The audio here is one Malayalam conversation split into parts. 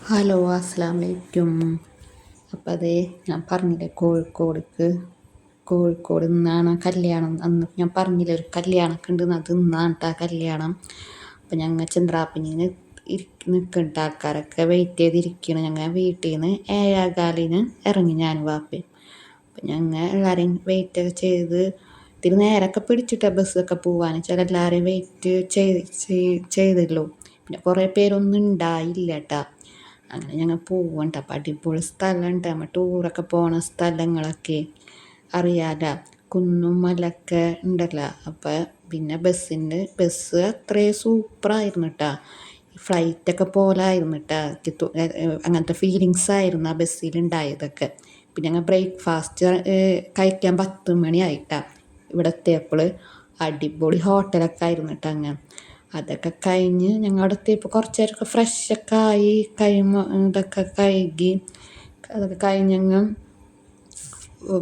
ഹലോ അസ്സലാമലൈക്കും. അപ്പം അതേ ഞാൻ പറഞ്ഞില്ലേ കോഴിക്കോട് നിന്നാണ് കല്യാണം. അന്ന് ഞാൻ പറഞ്ഞില്ലേ ഒരു കല്യാണമൊക്കെ ഉണ്ടെന്ന്. അത് ഇന്നാണ് കേട്ടോ കല്യാണം. അപ്പം ഞങ്ങൾ ചന്ദ്രാപ്പിനിന്ന് നിൽക്കുന്നുണ്ട്. ആൾക്കാരൊക്കെ വെയിറ്റ് ചെയ്തിരിക്കണം. ഞങ്ങൾ വീട്ടിൽ നിന്ന് 7:15 ഇറങ്ങി ഞാനും വാപ്പയും. അപ്പം ഞങ്ങൾ എല്ലാവരെയും വെയിറ്റൊക്കെ ചെയ്ത് ഇത്തിരി നേരമൊക്കെ പിടിച്ചിട്ടാണ് ബസ്സൊക്കെ പോവാൻ. ചില എല്ലാവരെയും വെയിറ്റ് ചെയ്തല്ലോ. പിന്നെ കുറേ പേരൊന്നും ഉണ്ടായില്ല കേട്ടോ. അങ്ങനെ ഞങ്ങൾ പോവണ്ട. അപ്പം അടിപൊളി സ്ഥലമുണ്ട്. നമ്മൾ ടൂറൊക്കെ പോണ സ്ഥലങ്ങളൊക്കെ അറിയാലോ. കുന്നും മലയൊക്കെ ഉണ്ടല്ലോ. അപ്പം പിന്നെ ബസ് അത്രയും സൂപ്പറായിരുന്നു കേട്ടോ. ഫ്ലൈറ്റൊക്കെ പോലെ ആയിരുന്നു കേട്ടോ. അങ്ങനത്തെ ഫീലിങ്സ് ആയിരുന്നു ആ ബസ്സിലുണ്ടായതൊക്കെ. പിന്നെ ഞങ്ങൾ ബ്രേക്ക്ഫാസ്റ്റ് കഴിക്കാൻ 10 മണിയായിട്ടാ ഇവിടെ എത്തിയപ്പോൾ. അടിപൊളി ഹോട്ടലൊക്കെ ആയിരുന്നു കേട്ടോ. അങ്ങനെ അതൊക്കെ കഴിഞ്ഞ് ഞങ്ങൾ അവിടെ എത്തിയപ്പോൾ കുറച്ച് നേരമൊക്കെ ഫ്രഷൊക്കെ ആയി ഇതൊക്കെ കഴുകി അതൊക്കെ കഴിഞ്ഞങ്ങ്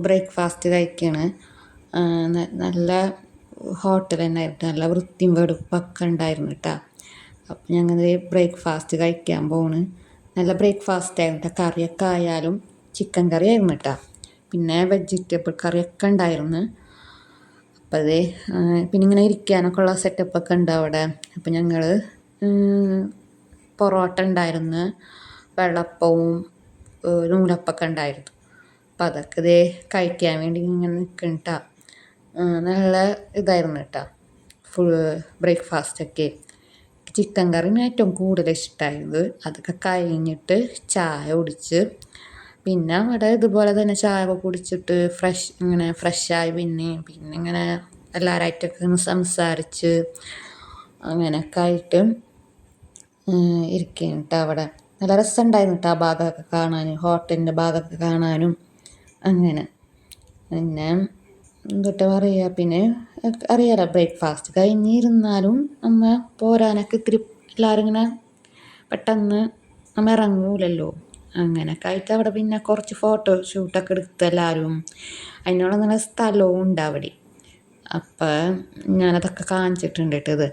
ബ്രേക്ക്ഫാസ്റ്റ് കഴിക്കുകയാണ്. നല്ല ഹോട്ടൽ തന്നെയായിരുന്നു. നല്ല വൃത്തിയും വെടുപ്പൊക്കെ ഉണ്ടായിരുന്നു കേട്ടോ. അപ്പം ഞങ്ങൾ ബ്രേക്ക്ഫാസ്റ്റ് കഴിക്കാൻ പോണ്. നല്ല ബ്രേക്ക്ഫാസ്റ്റ് ആയിരുന്നു കേട്ടോ. കറിയൊക്കെ ആയാലും ചിക്കൻ കറി ആയിരുന്നു കേട്ടോ. പിന്നെ വെജിറ്റബിൾ കറിയൊക്കെ ഉണ്ടായിരുന്നു. അപ്പം അതേ പിന്നെ ഇങ്ങനെ ഇരിക്കാനൊക്കെ ഉള്ള സെറ്റപ്പൊക്കെ ഉണ്ട് അവിടെ. അപ്പം ഞങ്ങൾ പൊറോട്ട ഉണ്ടായിരുന്നു, വെള്ളപ്പവും നൂലപ്പമൊക്കെ ഉണ്ടായിരുന്നു. അപ്പം അതൊക്കെ ഇതേ കഴിക്കാൻ വേണ്ടി ഇങ്ങനെ നിൽക്കണം കേട്ടോ. നല്ല ഇതായിരുന്നു കേട്ടോ ബ്രേക്ക്ഫാസ്റ്റൊക്കെ. ചിക്കൻ കറിന് ഏറ്റവും കൂടുതൽ ഇഷ്ടമായത്. അതൊക്കെ കഴിഞ്ഞിട്ട് ചായ കുടിച്ച് പിന്നെ അവിടെ ഇതുപോലെ തന്നെ ചായ ഒക്കെ കുടിച്ചിട്ട് ഫ്രഷായി പിന്നെ ഇങ്ങനെ എല്ലാവരായിട്ടൊക്കെ ഒന്ന് സംസാരിച്ച് അങ്ങനെയൊക്കെ ആയിട്ട് ഇരിക്കുകയാണ് കേട്ടോ. അവിടെ നല്ല രസമുണ്ടായിരുന്നു കേട്ടോ ആ ഭാഗമൊക്കെ കാണാൻ, ഹോട്ടലിൻ്റെ ഭാഗമൊക്കെ കാണാനും. അങ്ങനെ പിന്നെ എന്തൊട്ട് പറയുക, പിന്നെ അറിയാലോ ബ്രേക്ക്ഫാസ്റ്റ് കഴിഞ്ഞിരുന്നാലും നമ്മൾ പോരാനൊക്കെ ഇത്തിരി എല്ലാവരും ഇങ്ങനെ പെട്ടെന്ന് നമ്മൾ ഇറങ്ങൂലല്ലോ. അങ്ങനെയൊക്കെ ആയിട്ട് അവിടെ പിന്നെ കുറച്ച് ഫോട്ടോ ഷൂട്ടൊക്കെ എടുത്ത് എല്ലാവരും. അതിനുള്ള നല്ല സ്ഥലവും ഉണ്ട് അവിടെ. അപ്പം ഞാനതൊക്കെ കാണിച്ചിട്ടുണ്ട് കേട്ടോ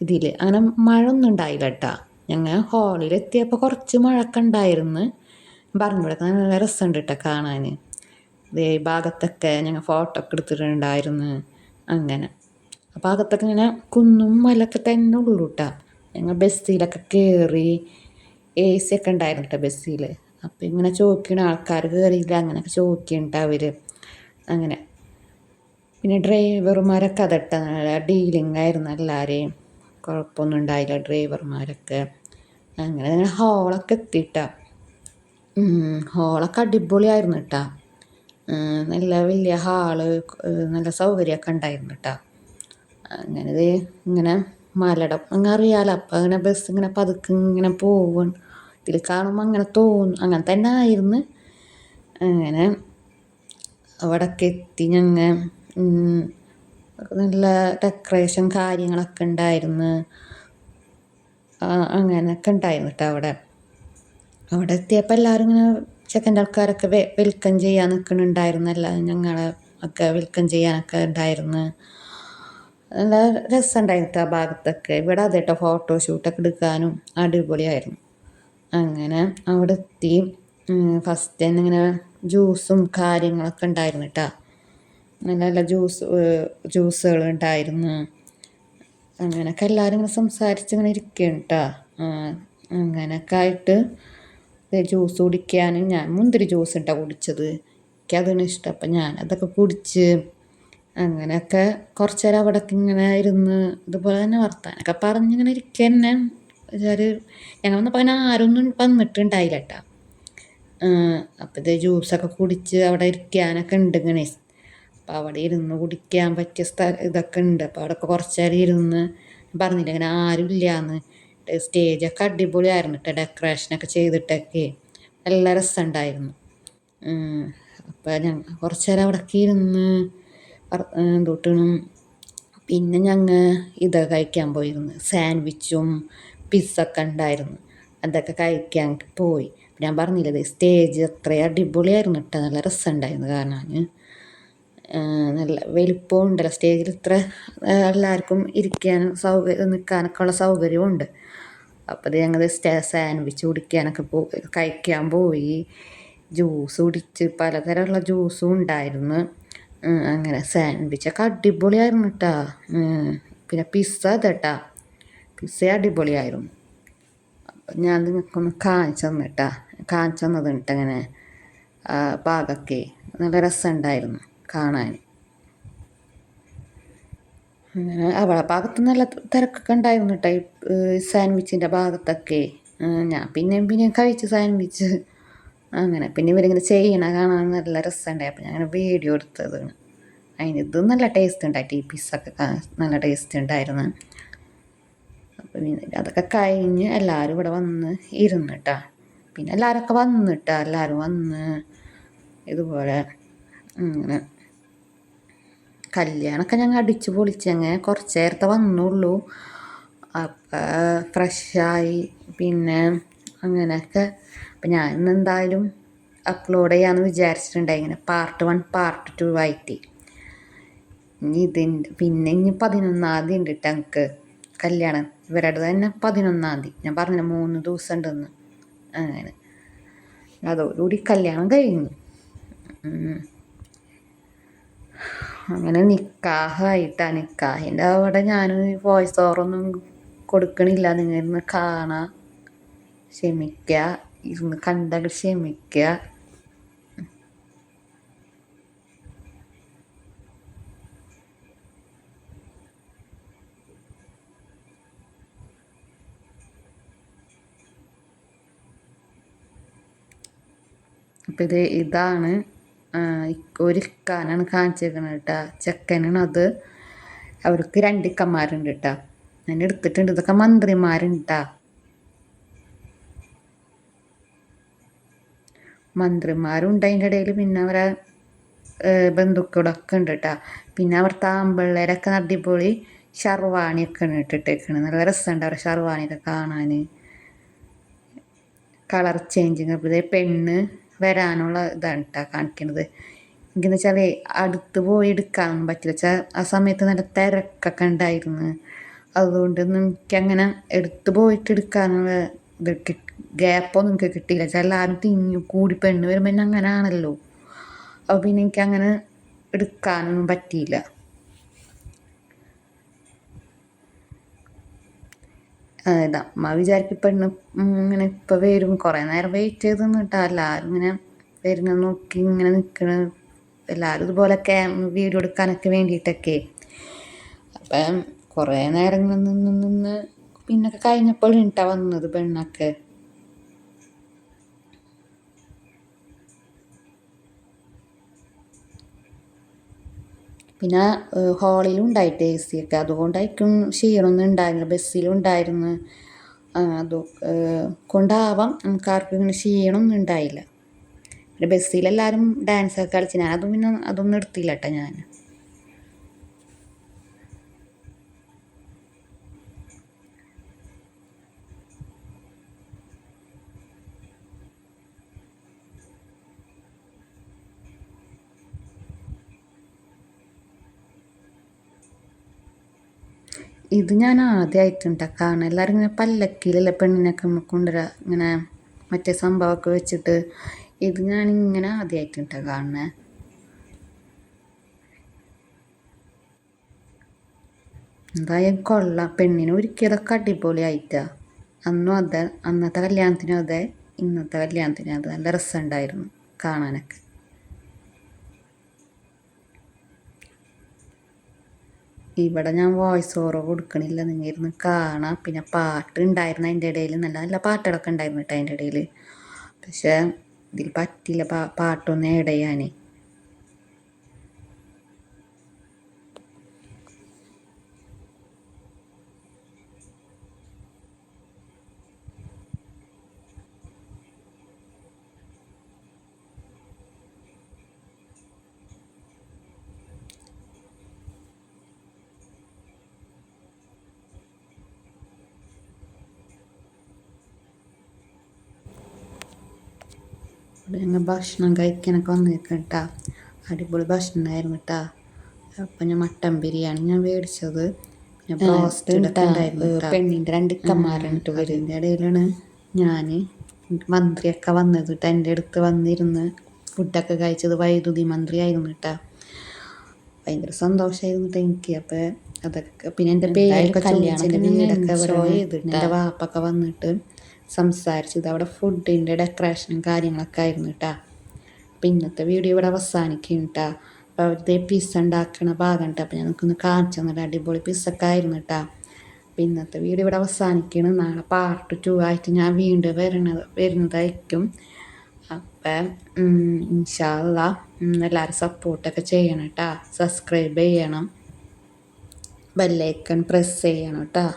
ഇതിൽ. അങ്ങനെ മഴ ഒന്നും ഉണ്ടായില്ല കേട്ടോ. ഞങ്ങൾ ഹാളിലെത്തിയപ്പോൾ കുറച്ച് മഴയൊക്കെ ഉണ്ടായിരുന്നു. പറഞ്ഞിവിടൊക്കെ നല്ല രസമുണ്ട് കേട്ടോ കാണാൻ. ഇതേ ഭാഗത്തൊക്കെ ഞങ്ങൾ ഫോട്ടോ ഒക്കെ എടുത്തിട്ടുണ്ടായിരുന്നു. അങ്ങനെ ആ ഭാഗത്തൊക്കെ ഇങ്ങനെ കുന്നും മലയൊക്കെ തന്നെ ഉള്ളൂ കേട്ടോ. ഞങ്ങൾ ബസ്സിലൊക്കെ കയറി AC ഒക്കെ ഉണ്ടായിരുന്നു കേട്ടോ ബസ്സിൽ. അപ്പം ഇങ്ങനെ ചോദിക്കണ ആൾക്കാർ കയറിയില്ല അങ്ങനെയൊക്കെ ചോദിക്കുന്നുണ്ട് അവർ. അങ്ങനെ പിന്നെ ഡ്രൈവർമാരൊക്കെ അതട്ട നല്ല ഡീലിംഗ് ആയിരുന്നു എല്ലാവരെയും. കുഴപ്പമൊന്നും ഉണ്ടായില്ല ഡ്രൈവർമാരൊക്കെ. അങ്ങനെ അങ്ങനെ ഹോളൊക്കെ എത്തിയിട്ടാ. ഹോളൊക്കെ അടിപൊളിയായിരുന്നു കേട്ടോ. നല്ല വലിയ ഹാള്, നല്ല സൗകര്യമൊക്കെ ഉണ്ടായിരുന്നു കേട്ടോ. അങ്ങനെ ഇങ്ങനെ മലയുടെ അങ്ങനെ അറിയാലോ. അപ്പം അങ്ങനെ ബസ് ഇങ്ങനെ പതുക്കെ ഇങ്ങനെ പോകും. ഇതിൽ കാണുമ്പോൾ അങ്ങനെ തോന്നും. അങ്ങനെ തന്നെ ആയിരുന്നു. അങ്ങനെ അവിടെയൊക്കെ എത്തി. ഞങ്ങൾ നല്ല ഡെക്കറേഷൻ കാര്യങ്ങളൊക്കെ ഉണ്ടായിരുന്നു. അങ്ങനെയൊക്കെ ഉണ്ടായിരുന്നു കേട്ടോ അവിടെ എത്തിയപ്പോൾ എല്ലാവരും ഇങ്ങനെ ചെക്കൻ്റെ ആൾക്കാരൊക്കെ വെൽക്കം ചെയ്യാൻ നിൽക്കുന്നുണ്ടായിരുന്നു. ഞങ്ങളെ ഒക്കെ വെൽക്കം ചെയ്യാനൊക്കെ ഉണ്ടായിരുന്നു. നല്ല രസമുണ്ടായിരുന്നു കേട്ടോ ആ ഭാഗത്തൊക്കെ. ഇവിടെ അത് കേട്ടോ ഫോട്ടോഷൂട്ടൊക്കെ എടുക്കാനും അടിപൊളിയായിരുന്നു. അങ്ങനെ അവിടെ എത്തി. ഫസ്റ്റ് തന്നെ ഇങ്ങനെ ജ്യൂസും കാര്യങ്ങളൊക്കെ ഉണ്ടായിരുന്നു കേട്ടോ. നല്ല നല്ല ജ്യൂസുകൾ ഉണ്ടായിരുന്നു. അങ്ങനെയൊക്കെ എല്ലാവരും ഇങ്ങനെ സംസാരിച്ച് ഇങ്ങനെ ഇരിക്കുകയാണ് കേട്ടോ. അങ്ങനെയൊക്കെ ആയിട്ട് ജ്യൂസ് കുടിക്കാൻ ഞാൻ മുന്തിരി ജ്യൂസ് കേട്ടോ കുടിച്ചത്. എനിക്കതിന് ഇഷ്ടം. അപ്പം ഞാനതൊക്കെ കുടിച്ച് അങ്ങനെയൊക്കെ കുറച്ച് നേരം അവിടെയൊക്കെ ഇങ്ങനെ ഇരുന്ന് ഇതുപോലെ തന്നെ വർത്താനൊക്കെ പറഞ്ഞിങ്ങനെ ഇരിക്കുക തന്നെ. ഞങ്ങൾ വന്നപ്പോൾ അങ്ങനെ ആരൊന്നും വന്നിട്ടുണ്ടായില്ല കേട്ടോ. അപ്പം ഇത് ജ്യൂസൊക്കെ കുടിച്ച് അവിടെ ഇരിക്കാനൊക്കെ ഉണ്ട് ഇങ്ങനെ. അപ്പം അവിടെ ഇരുന്ന് കുടിക്കാൻ പറ്റിയ ഇതൊക്കെ ഉണ്ട്. അപ്പോൾ അവിടെയൊക്കെ കുറച്ച് നേരം ഇരുന്ന് പറഞ്ഞില്ല ഇങ്ങനെ ആരും ഇല്ലയെന്ന്. സ്റ്റേജൊക്കെ അടിപൊളിയായിരുന്നു കേട്ടോ. ഡെക്കറേഷനൊക്കെ ചെയ്തിട്ടൊക്കെ നല്ല രസമുണ്ടായിരുന്നു. അപ്പം ഞങ്ങൾ കുറച്ച് നേരം അവിടെയൊക്കെ ഇരുന്ന് എന്തൊട്ടണം. പിന്നെ ഞങ്ങൾ ഇതൊക്കെ കഴിക്കാൻ പോയിരുന്നു. സാൻഡ്വിച്ചും പിസ്സൊക്കെ ഉണ്ടായിരുന്നു. അതൊക്കെ കഴിക്കാൻ പോയി. ഞാൻ പറഞ്ഞില്ലേ സ്റ്റേജ് അത്രയും അടിപൊളിയായിരുന്നു കേട്ടോ. നല്ല രസമുണ്ടായിരുന്നു കാണാൻ. നല്ല വലിപ്പവും ഉണ്ടല്ലോ സ്റ്റേജിൽ. ഇത്ര എല്ലാവർക്കും ഇരിക്കാനും നിൽക്കാനൊക്കെ ഉള്ള സൗകര്യവും ഉണ്ട്. അപ്പോൾ അത് ഞങ്ങൾ സാൻഡ്വിച്ച് കുടിക്കാനൊക്കെ കഴിക്കാൻ പോയി. ജ്യൂസ് കുടിച്ച് പലതരമുള്ള ജ്യൂസും ഉണ്ടായിരുന്നു. അങ്ങനെ സാൻഡ്വിച്ചൊക്കെ അടിപൊളിയായിരുന്നു കേട്ടോ. പിന്നെ പിസ്സ കേട്ടാ, പിസ്സ അടിപൊളിയായിരുന്നു. അപ്പം ഞാൻ നിങ്ങൾക്കൊന്ന് കാണിച്ചു തന്നത് കേട്ടോ. അങ്ങനെ ഭാഗമൊക്കെ നല്ല രസമുണ്ടായിരുന്നു കാണാൻ. അങ്ങനെ അവളെ ഭാഗത്ത് നല്ല തിരക്കൊക്കെ ഉണ്ടായിരുന്നു കേട്ടോ ഈ സാൻഡ്വിച്ചിൻ്റെ ഭാഗത്തൊക്കെ. ഞാൻ പിന്നെയും കഴിച്ചു സാൻഡ്വിച്ച്. അങ്ങനെ പിന്നെ ഇവരിങ്ങനെ ചെയ്യണ കാണാൻ നല്ല രസമുണ്ടായി. അപ്പം ഞാൻ അങ്ങനെ വീഡിയോ എടുത്തതാണ്. ഇത് നല്ല ടേസ്റ്റ് ഉണ്ടായിട്ട് ഈ പിസ്സൊക്കെ നല്ല ടേസ്റ്റ് ഉണ്ടായിരുന്നു. അപ്പം പിന്നെ അതൊക്കെ കഴിഞ്ഞ് എല്ലാവരും ഇവിടെ വന്ന് ഇരുന്നിട്ടാ. പിന്നെ എല്ലാവരും വന്ന് ഇതുപോലെ അങ്ങനെ കല്യാണമൊക്കെ ഞങ്ങൾ അടിച്ചു പൊളിച്ച്. അങ്ങനെ കുറച്ച് നേരത്തെ വന്നുള്ളൂ. അപ്പം ഫ്രഷായി പിന്നെ അങ്ങനെയൊക്കെ. അപ്പം ഞാൻ ഇന്നെന്തായാലും അപ്ലോഡ് ചെയ്യാമെന്ന് വിചാരിച്ചിട്ടുണ്ടായി, ഇങ്ങനെ പാർട്ട് 1 പാർട്ട് 2 ആയിട്ട്. പിന്നെ 11-ാം തീയതി ഉണ്ട് കേട്ടോ ഞങ്ങൾക്ക് കല്യാണം. ഇവരുടെ തന്നെ 11-ാം തീയതി. ഞാൻ പറഞ്ഞില്ല 3 ദിവസം ഉണ്ടെന്ന്. അങ്ങനെ അതോടുകൂടി കല്യാണം കഴിഞ്ഞു. അങ്ങനെ നിക്കാഹിൻ്റെ അവിടെ ഞാൻ വോയിസ് ഓവറൊന്നും കൊടുക്കണില്ല. നിങ്ങൾ ഇരുന്ന് കാണാം, ക്ഷമിക്കുക, ഇരുന്ന് കണ്ടത് ക്ഷമിക്കുക. അപ്പം ഇതാണ് ഒരു ഇക്കാനാണ് കാണിച്ചേക്കണത് കേട്ടോ. ചെക്കനാണ് അത്. അവർക്ക് 2 ഇക്കന്മാരുണ്ട് കേട്ടോ. ഞാൻ എടുത്തിട്ടുണ്ട്. ഇതൊക്കെ മന്ത്രിമാരുണ്ട് കേട്ടോ. മന്ത്രിമാരുണ്ട് അതിൻ്റെ ഇടയിൽ. പിന്നെ അവരെ ബന്ധുക്കളൊക്കെ ഉണ്ട് കേട്ടോ. പിന്നെ അവിടുത്തെ ആമ്പിള്ളേരൊക്കെ അടിപൊളി ഷർവാണിയൊക്കെ ഇട്ടിട്ടേക്കണ്. നല്ല രസമുണ്ട് അവരുടെ ഷർവാണിയൊക്കെ കാണാൻ. Colour changing. അപ്പോൾ പെണ്ണ് വരാനുള്ള ഇതാണ് കേട്ടോ കാണിക്കണത്. എനിക്കെന്ന് വെച്ചാൽ അടുത്ത് പോയി എടുക്കാനൊന്നും പറ്റില്ല. വെച്ചാൽ ആ സമയത്ത് നല്ല തിരക്കൊക്കെ ഉണ്ടായിരുന്നു. അതുകൊണ്ടൊന്നും എനിക്കങ്ങനെ എടുത്ത് പോയിട്ട് എടുക്കാനുള്ള ഗ്യാപ്പൊന്നും എനിക്ക് കിട്ടിയില്ല. വെച്ചാൽ എല്ലാവരും തിങ്ങി കൂടി പെണ്ണ് വരുമ്പോൾ പിന്നെ അങ്ങനെ ആണല്ലോ. അപ്പോൾ പിന്നെ എനിക്കങ്ങനെ എടുക്കാനൊന്നും പറ്റിയില്ല. അമ്മ വിചാരിക്കും പെണ്ണ് ഇങ്ങനെ ഇപ്പം വരും. കുറേ നേരം വെയിറ്റ് ചെയ്ത് നിന്നിട്ടാ എല്ലാവരും ഇങ്ങനെ വരുന്ന നോക്കി ഇങ്ങനെ നിൽക്കണ. എല്ലാവരും ഇതുപോലെ വീഡിയോ എടുക്കാനൊക്കെ വേണ്ടിയിട്ടൊക്കെ. അപ്പം കുറേ നേരം നിന്ന് പിന്നൊക്കെ കഴിഞ്ഞപ്പോൾ വന്നത് പെണ്ണൊക്കെ. പിന്നെ ഹാളിലും ഉണ്ടായിട്ട് AC ഒക്കെ. അതുകൊണ്ടായിരിക്കും ക്ഷീണമൊന്നും ഉണ്ടായിരുന്നില്ല. ബസ്സിലും ഉണ്ടായിരുന്നു. അത് കൊണ്ടാവാം നമുക്ക് ആർക്കും ഇങ്ങനെ ക്ഷീണമൊന്നും ഉണ്ടായില്ല. പിന്നെ ബസ്സിലെല്ലാവരും ഡാൻസൊക്കെ കളിച്ച്. അതൊന്നും എടുത്തില്ല കേട്ടോ ഞാൻ. ഇത് ഞാൻ ആദ്യമായിട്ടുണ്ട് കാണാൻ. എല്ലാവരും ഇങ്ങനെ പല്ലക്കിലല്ലേ പെണ്ണിനൊക്കെ കൊണ്ടുവരിക, ഇങ്ങനെ മറ്റേ സംഭവമൊക്കെ വെച്ചിട്ട്. ഇത് ഞാനിങ്ങനെ ആദ്യമായിട്ടുണ്ട് കാണുന്നത്. എന്തായാലും കൊള്ളാം. പെണ്ണിനെ ഒരുക്കിയതൊക്കെ അടിപൊളിയായിട്ടാണ്. അന്നത്തെ കല്യാണത്തിനും അതെ, ഇന്നത്തെ കല്യാണത്തിനും അത് നല്ല രസമുണ്ടായിരുന്നു കാണാനൊക്കെ. ഇവിടെ ഞാൻ വോയിസ് ഓവർ കൊടുക്കണില്ല, നിങ്ങൾ ഇരുന്ന് കാണാം. പിന്നെ പാട്ട് ഉണ്ടായിരുന്നു അതിൻ്റെ ഇടയിൽ. നല്ല നല്ല പാട്ടുകളൊക്കെ ഉണ്ടായിരുന്നു കേട്ടോ അതിൻ്റെ ഇടയിൽ. പക്ഷേ ഇതിൽ പറ്റില്ല പാട്ടൊന്നും ആഡ് ചെയ്യാൻ. ഇവിടെ ഞങ്ങൾ ഭക്ഷണം കഴിക്കാനൊക്കെ വന്നേക്കാം കേട്ടോ. അടിപൊളി ഭക്ഷണമായിരുന്നു കേട്ടോ. അപ്പം ഞാൻ മട്ടൻ ബിരിയാണി മേടിച്ചത്. ബ്രോസ്റ്റ് ഉണ്ടായിരുന്നു. പെണ്ണിൻ്റെ 2 ഇക്കന്മാരുണ്ട് വരും. അതിൻ്റെ ഇടയിലാണ് ഞാൻ മന്ത്രിയൊക്കെ വന്നത് കേട്ടോ. എൻ്റെ അടുത്ത് വന്നിരുന്ന് ഫുഡൊക്കെ കഴിച്ചത് വൈദ്യുതി മന്ത്രി ആയിരുന്നു കേട്ടോ. ഭയങ്കര സന്തോഷമായിരുന്നു കേട്ടോ എനിക്ക്. അപ്പോൾ അതൊക്കെ പിന്നെ എൻ്റെ പേരൊക്കെ ചോദിച്ചു, എൻ്റെ വീടൊക്കെ എൻ്റെ വാപ്പൊക്കെ വന്നിട്ട് സംസാരിച്ചു. ഇതവിടെ ഫുഡിൻ്റെ ഡെക്കറേഷനും കാര്യങ്ങളൊക്കെ ആയിരുന്നു കേട്ടോ. അപ്പം ഇന്നത്തെ വീഡിയോ ഇവിടെ അവസാനിക്കും കേട്ടോ. അപ്പോൾ അവരുടെ പിസ്സ ഉണ്ടാക്കണ ഭാഗം കേട്ടോ. അപ്പോൾ ഞങ്ങൾക്കൊന്ന് കാണിച്ചു തന്നിട്ട് അടിപൊളി പിസ്സൊക്കെ ആയിരുന്നു കേട്ടോ. അപ്പം ഇന്നത്തെ വീഡിയോ ഇവിടെ അവസാനിക്കണം. നാളെ പാർട്ട് 2 ആയിട്ട് ഞാൻ വീണ്ടും വരുന്നതായിരിക്കും. അപ്പം ഇൻഷാ അല്ലാ എല്ലാവരും സപ്പോർട്ടൊക്കെ ചെയ്യണം കേട്ടോ. സബ്സ്ക്രൈബ് ചെയ്യണം, ബെല്ലൈക്കൺ പ്രസ് ചെയ്യണം കേട്ടോ.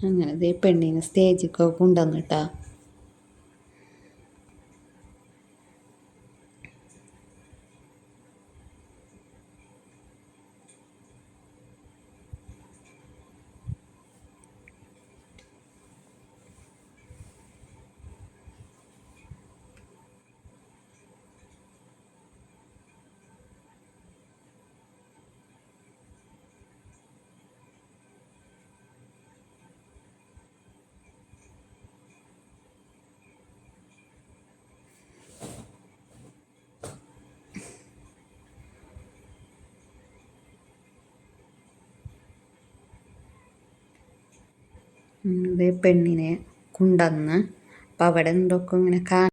അങ്ങനെ ഇതേ പെണ്ണിനെ സ്റ്റേജിലൊക്കെ കൊണ്ടുവന്നിട്ടാ. ഇതേ പെണ്ണിനെ കൊണ്ടുവന്ന് അപ്പം അവിടെ എന്തൊക്കെ ഇങ്ങനെ